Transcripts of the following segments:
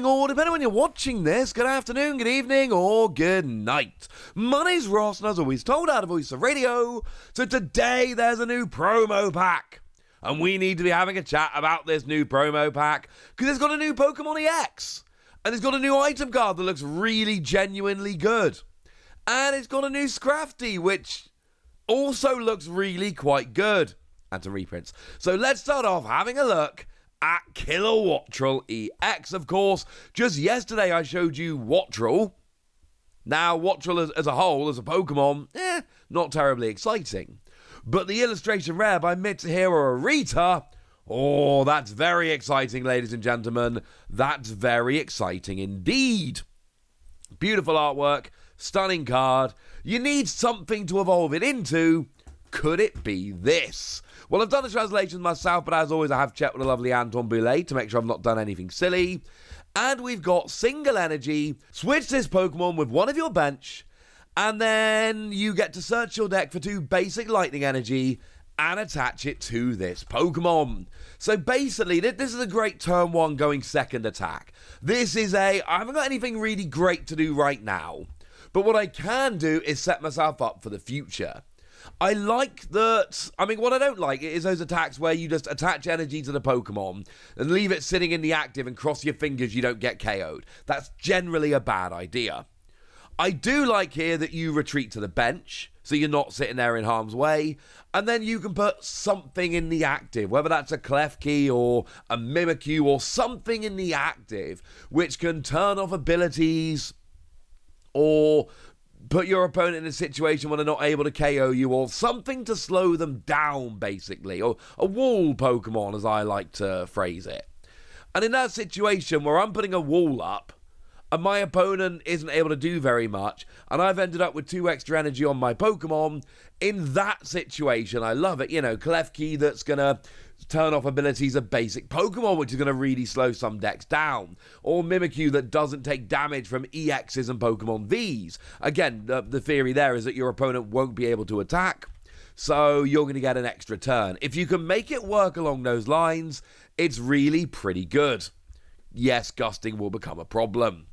morning, or depending on when you're watching this, good afternoon, good evening, or good night. My name's Ross, and as always, told out of Voice of Radio. So today there's a new promo pack, and we need to be having a chat about this new promo pack because it's got a new Pokémon EX, and it's got a new item card that looks really genuinely good, and it's got a new Scrafty, which also looks really quite good, and some reprints. So let's start off having a look at Kilowattrel EX. Of course, just yesterday I showed you Wattrel. Now, Wattrel as a whole, as a Pokemon, not terribly exciting. But the illustration rare by Mitsuhiro Arita, oh, that's very exciting, ladies and gentlemen. That's very exciting indeed. Beautiful artwork, stunning card. You need something to evolve it into. Could it be this? Well, I've done the translation myself, but as always, I have checked with the lovely Anton Boulet to make sure I've not done anything silly. And we've got single energy. Switch this Pokemon with one of your bench, and then you get to search your deck for 2 basic lightning energy and attach it to this Pokemon. So basically, this is a great turn 1 going second attack. I haven't got anything really great to do right now, but what I can do is set myself up for the future. I like that. I mean, what I don't like is those attacks where you just attach energy to the Pokemon and leave it sitting in the active and cross your fingers you don't get KO'd. That's generally a bad idea. I do like here that you retreat to the bench, so you're not sitting there in harm's way, and then you can put something in the active, whether that's a Klefki or a Mimikyu or something in the active, which can turn off abilities or put your opponent in a situation where they're not able to KO you, or something to slow them down, basically, or a wall Pokemon, as I like to phrase it. And in that situation where I'm putting a wall up, and my opponent isn't able to do very much, and I've ended up with 2 extra energy on my Pokemon, in that situation, I love it. You know, Klefki that's going to turn off abilities of basic Pokemon, which is going to really slow some decks down. Or Mimikyu that doesn't take damage from EXs and Pokemon Vs. Again, the theory there is that your opponent won't be able to attack, so you're going to get an extra turn. If you can make it work along those lines, it's really pretty good. Yes, gusting will become a problem.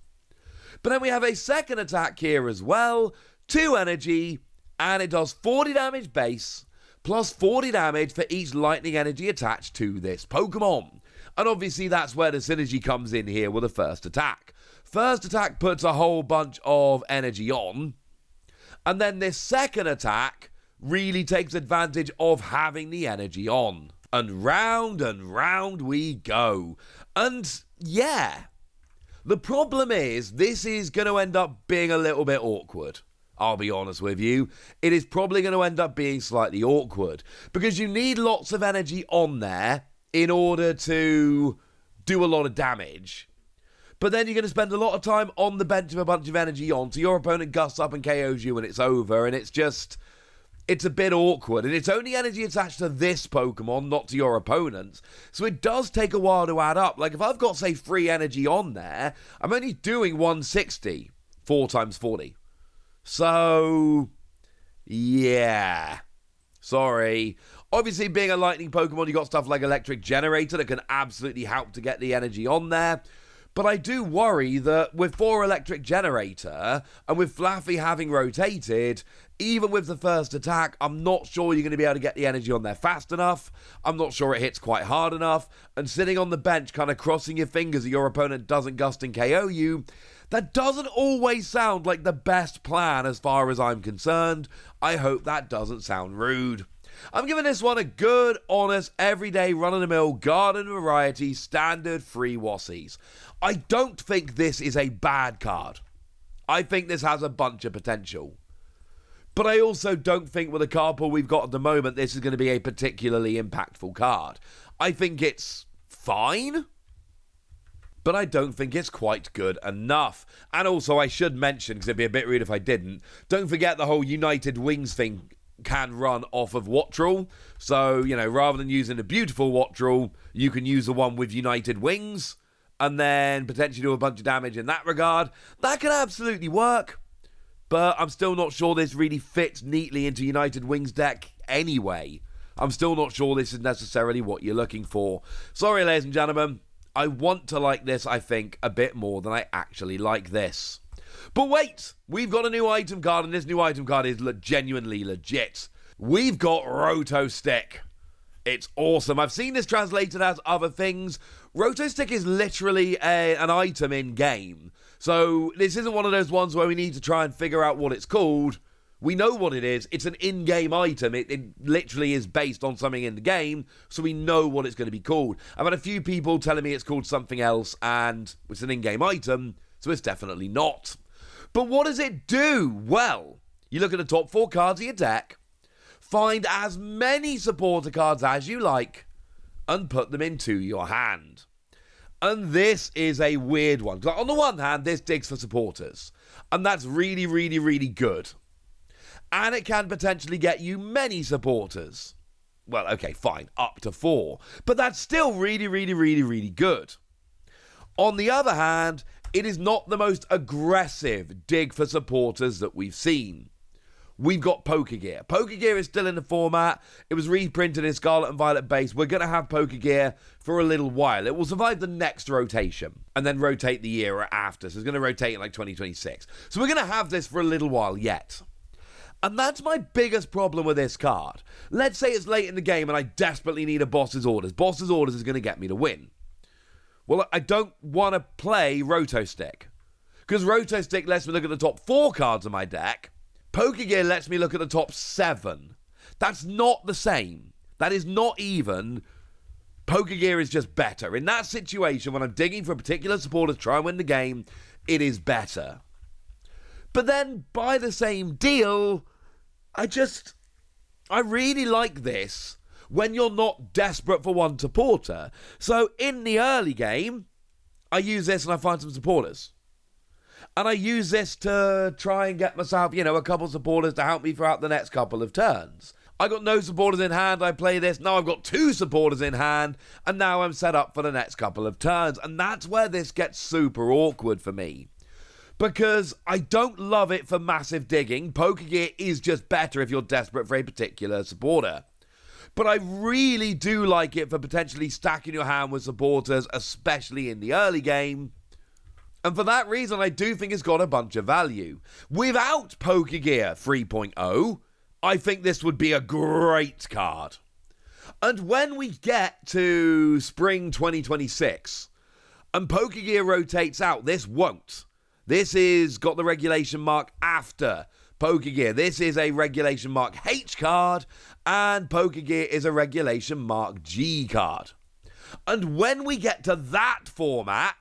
But then we have a second attack here as well. 2 energy, and it does 40 damage base, plus 40 damage for each lightning energy attached to this Pokemon. And obviously that's where the synergy comes in here with the first attack. First attack puts a whole bunch of energy on, and then this second attack really takes advantage of having the energy on. And round we go. And yeah, the problem is this is going to end up being a little bit awkward. I'll be honest with you. It is probably going to end up being slightly awkward because you need lots of energy on there in order to do a lot of damage. But then you're going to spend a lot of time on the bench with a bunch of energy on, so your opponent gusts up and KOs you and it's over, and it's a bit awkward. And it's only energy attached to this Pokemon, not to your opponent's. So it does take a while to add up. Like if I've got, say, 3 energy on there, I'm only doing 160, 4 times 40. So, yeah. Sorry. Obviously, being a lightning Pokemon, you got stuff like Electric Generator that can absolutely help to get the energy on there. But I do worry that with 4 Electric Generator, and with Flaffy having rotated, even with the first attack, I'm not sure you're going to be able to get the energy on there fast enough. I'm not sure it hits quite hard enough. And sitting on the bench, kind of crossing your fingers that your opponent doesn't gust and KO you, that doesn't always sound like the best plan as far as I'm concerned. I hope that doesn't sound rude. I'm giving this one a good, honest, everyday, run-of-the-mill, garden variety, standard free Wassies. I don't think this is a bad card. I think this has a bunch of potential. But I also don't think with the card pool we've got at the moment, this is going to be a particularly impactful card. I think it's fine, but I don't think it's quite good enough. And also, I should mention, because it'd be a bit rude if I didn't, don't forget the whole United Wings thing can run off of Wattrel. So, you know, rather than using a beautiful Wattrel, you can use the one with United Wings and then potentially do a bunch of damage in that regard. That can absolutely work, but I'm still not sure this really fits neatly into United Wings deck anyway. I'm still not sure this is necessarily what you're looking for. Sorry, ladies and gentlemen. I want to like this, I think, a bit more than I actually like this. But wait, we've got a new item card, and this new item card is genuinely legit. We've got Roto Stick. It's awesome. I've seen this translated as other things. Roto Stick is literally an item in-game. So this isn't one of those ones where we need to try and figure out what it's called. We know what it is. It's an in-game item. It literally is based on something in the game, so we know what it's going to be called. I've had a few people telling me it's called something else, and it's an in-game item, so it's definitely not. But what does it do? Well, you look at the top 4 cards of your deck, find as many supporter cards as you like, and put them into your hand. And this is a weird one. On the one hand, this digs for supporters, and that's really, really, really good. And it can potentially get you many supporters. Well, okay, fine, up to 4. But that's still really, really, really, really good. On the other hand, it is not the most aggressive dig for supporters that we've seen. We've got Pokégear. Pokégear is still in the format. It was reprinted in Scarlet and Violet base. We're going to have Pokégear for a little while. It will survive the next rotation and then rotate the year after. So it's going to rotate in like 2026. So we're going to have this for a little while yet. And that's my biggest problem with this card. Let's say it's late in the game and I desperately need a Boss's Orders. Boss's Orders is going to get me to win. Well, I don't want to play Roto Stick, because Roto Stick lets me look at the top 4 cards of my deck. Pokégear lets me look at the top 7. That's not the same. That is not even. Pokégear is just better. In that situation, when I'm digging for a particular supporter to try and win the game, it is better. But then, by the same deal, I really like this when you're not desperate for one supporter. So in the early game, I use this and I find some supporters. And I use this to try and get myself, a couple supporters to help me throughout the next couple of turns. I got no supporters in hand, I play this, now I've got 2 supporters in hand, and now I'm set up for the next couple of turns. And that's where this gets super awkward for me, because I don't love it for massive digging. Pokégear is just better if you're desperate for a particular supporter. But I really do like it for potentially stacking your hand with supporters, especially in the early game. And for that reason, I do think it's got a bunch of value. Without Pokégear 3.0, I think this would be a great card. And when we get to spring 2026, and Pokégear rotates out, this won't. This is got the regulation mark after Pokégear. This is a regulation mark H card, and Pokégear is a regulation mark G card. And when we get to that format,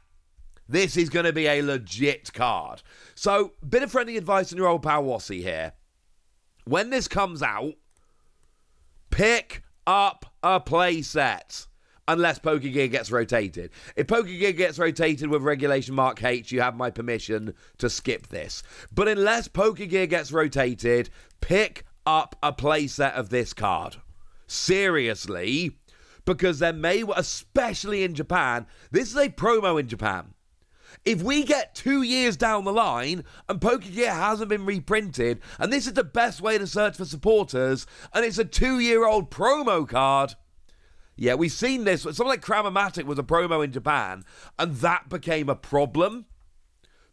this is going to be a legit card. So, bit of friendly advice on your old pal Wassy here. When this comes out, pick up a playset. Unless Pokégear gets rotated. If Pokégear gets rotated with regulation mark H, you have my permission to skip this. But unless Pokégear gets rotated, pick up a playset of this card. Seriously. Because there may, especially in Japan, this is a promo in Japan. If we get 2 years down the line and Pokégear hasn't been reprinted, and this is the best way to search for supporters, and it's a 2-year-old promo card. Yeah, we've seen this. Something like Cramomatic was a promo in Japan, and that became a problem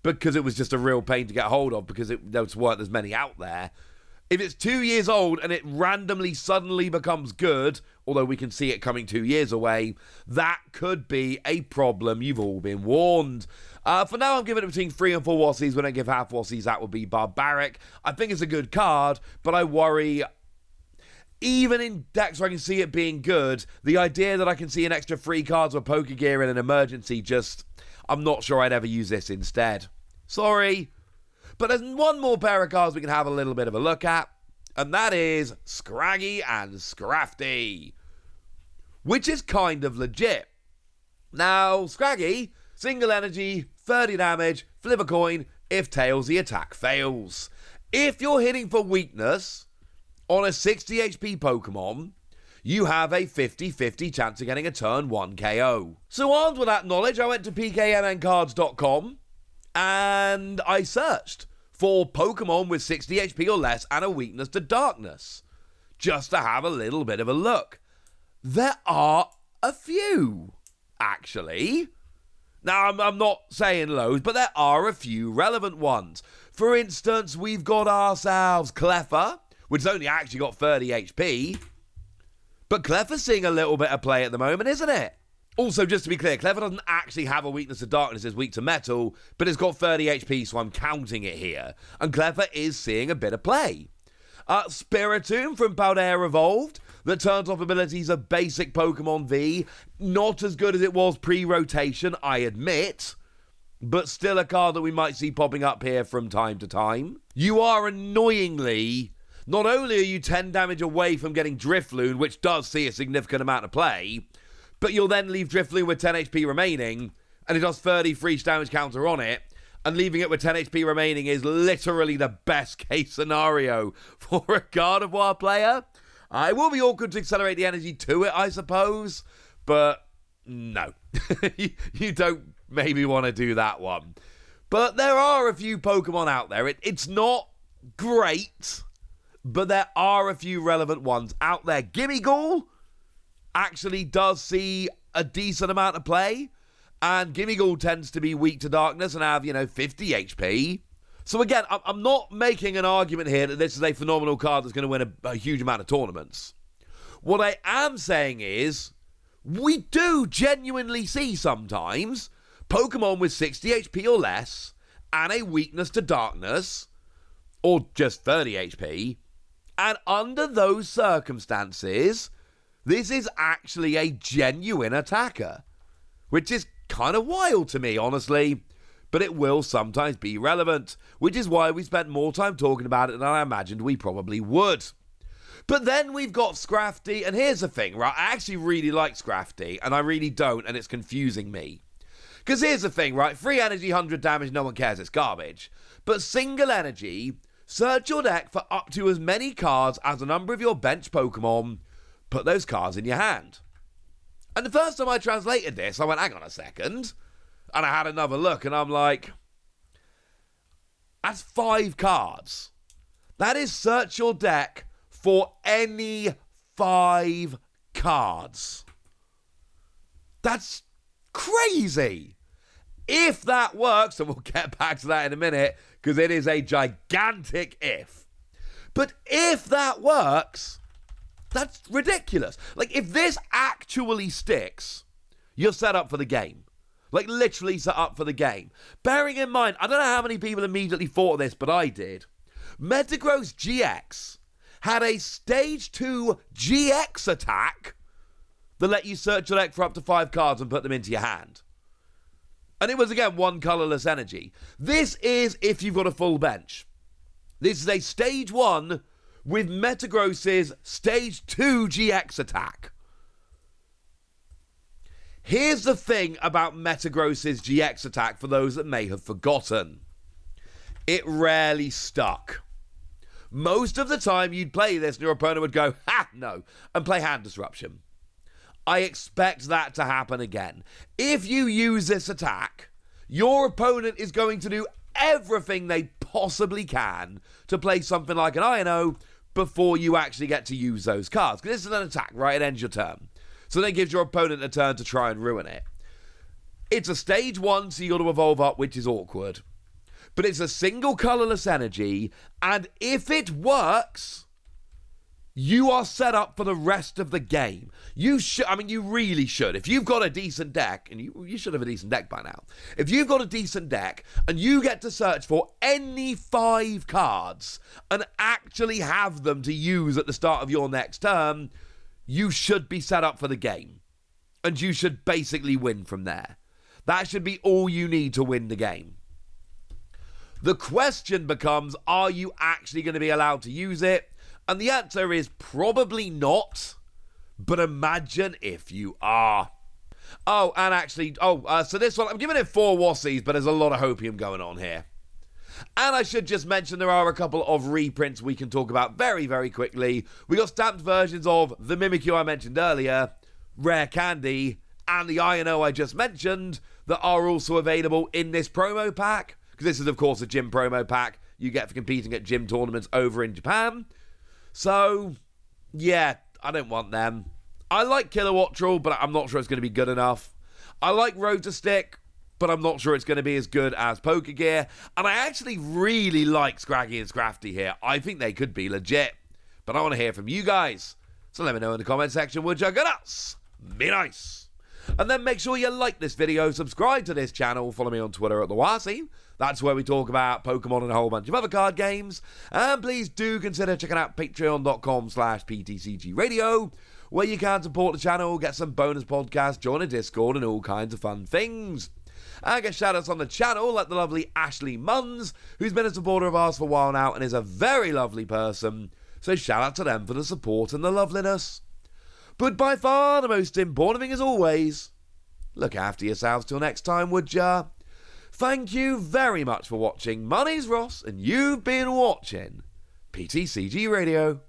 because it was just a real pain to get hold of because there weren't as many out there. If it's 2 years old and it randomly suddenly becomes good, although we can see it coming 2 years away, that could be a problem. You've all been warned. For now, I'm giving it between 3 and 4 Wassies. When I give half Wassies, that would be barbaric. I think it's a good card, but I worry, even in decks where I can see it being good, the idea that I can see an extra 3 cards with Pokégear in an emergency, I'm not sure I'd ever use this instead. Sorry. But there's one more pair of cards we can have a little bit of a look at, and that is Scraggy and Scrafty, which is kind of legit. Now, Scraggy, single energy, 30 damage, flip a coin, if tails the attack fails. If you're hitting for weakness on a 60 HP Pokemon, you have a 50-50 chance of getting a turn 1 KO. So armed with that knowledge, I went to pkmncards.com and I searched for Pokemon with 60 HP or less and a weakness to darkness, just to have a little bit of a look. There are a few. actually. Now, I'm not saying loads, but there are a few relevant ones. For instance, we've got ourselves Cleffa, which has only actually got 30 HP. But Cleffa's seeing a little bit of play at the moment, isn't it? Also, just to be clear, Cleffa doesn't actually have a weakness to darkness, it's weak to metal, but it's got 30 HP, so I'm counting it here. And Cleffa is seeing a bit of play. Spiritomb from Paldea Evolved, that turns off abilities of basic Pokemon V. Not as good as it was pre-rotation, I admit, but still a card that we might see popping up here from time to time. You are annoyingly, not only are you 10 damage away from getting Drifloon, which does see a significant amount of play, but you'll then leave Drifloon with 10 HP remaining, and it does 30 free damage counter on it, and leaving it with 10 HP remaining is literally the best case scenario for a Gardevoir player. It will be awkward to accelerate the energy to it, I suppose, but no. you don't maybe want to do that one. But there are a few Pokemon out there. It's not great, but there are a few relevant ones out there. Gimmighoul actually does see a decent amount of play, and Gimmighoul tends to be weak to darkness and have, 50 HP. So again, I'm not making an argument here that this is a phenomenal card that's going to win a huge amount of tournaments. What I am saying is, we do genuinely see sometimes Pokemon with 60 HP or less and a weakness to darkness, or just 30 HP, and under those circumstances, this is actually a genuine attacker, which is kind of wild to me, honestly, but it will sometimes be relevant, which is why we spent more time talking about it than I imagined we probably would. But then we've got Scrafty, and here's the thing, right? I actually really like Scrafty, and I really don't, and it's confusing me. Because here's the thing, right? Free energy, 100 damage, no one cares, it's garbage. But single energy, search your deck for up to as many cards as the number of your bench Pokemon, put those cards in your hand. And the first time I translated this, I went, hang on a second. And I had another look, and I'm like, that's 5 cards. That is search your deck for any 5 cards. That's crazy. If that works, and we'll get back to that in a minute, because it is a gigantic if. But if that works, that's ridiculous. Like, if this actually sticks, you're set up for the game. Like, literally set up for the game. Bearing in mind, I don't know how many people immediately thought of this, but I did. Metagross GX had a Stage 2 GX attack that let you search your deck for up to 5 cards and put them into your hand. And it was, again, 1 colourless energy. This is if you've got a full bench. This is a Stage 1 with Metagross's Stage 2 GX attack. Here's the thing about Metagross's GX attack for those that may have forgotten. It rarely stuck. Most of the time you'd play this and your opponent would go, ha, no, and play Hand Disruption. I expect that to happen again. If you use this attack, your opponent is going to do everything they possibly can to play something like an INO before you actually get to use those cards. Because this is an attack, right? It ends your turn. So then it gives your opponent a turn to try and ruin it. It's a Stage 1, so you got to evolve up, which is awkward. But it's a single colourless energy, and if it works, you are set up for the rest of the game. You really should. If you've got a decent deck, and you should have a decent deck by now. If you've got a decent deck, and you get to search for any 5 cards, and actually have them to use at the start of your next turn, you should be set up for the game. And you should basically win from there. That should be all you need to win the game. The question becomes, are you actually going to be allowed to use it? And the answer is probably not. But imagine if you are. So this one, I'm giving it 4 Wassies, but there's a lot of hopium going on here. And I should just mention there are a couple of reprints we can talk about very, very quickly. We got stamped versions of the Mimikyu I mentioned earlier, Rare Candy, and the INO I just mentioned that are also available in this promo pack. Because this is, of course, a gym promo pack you get for competing at gym tournaments over in Japan. So, yeah, I don't want them. I like Kilowattrel, but I'm not sure it's going to be good enough. I like Roto Stick, but I'm not sure it's going to be as good as Poker Gear. And I actually really like Scraggy and Scrafty here. I think they could be legit. But I want to hear from you guys. So let me know in the comment section, would you? Good us. Be nice. And then make sure you like this video, subscribe to this channel, follow me on Twitter at the Wasi. That's where we talk about Pokemon and a whole bunch of other card games. And please do consider checking out patreon.com/PTCG Radio, where you can support the channel, get some bonus podcasts, join a Discord, and all kinds of fun things. I get shout-outs on the channel like the lovely Ashley Munns, who's been a supporter of ours for a while now and is a very lovely person. So shout out to them for the support and the loveliness. But by far the most important thing as always, look after yourselves till next time, would ya? Thank you very much for watching. My name's Ross and you've been watching PTCG Radio.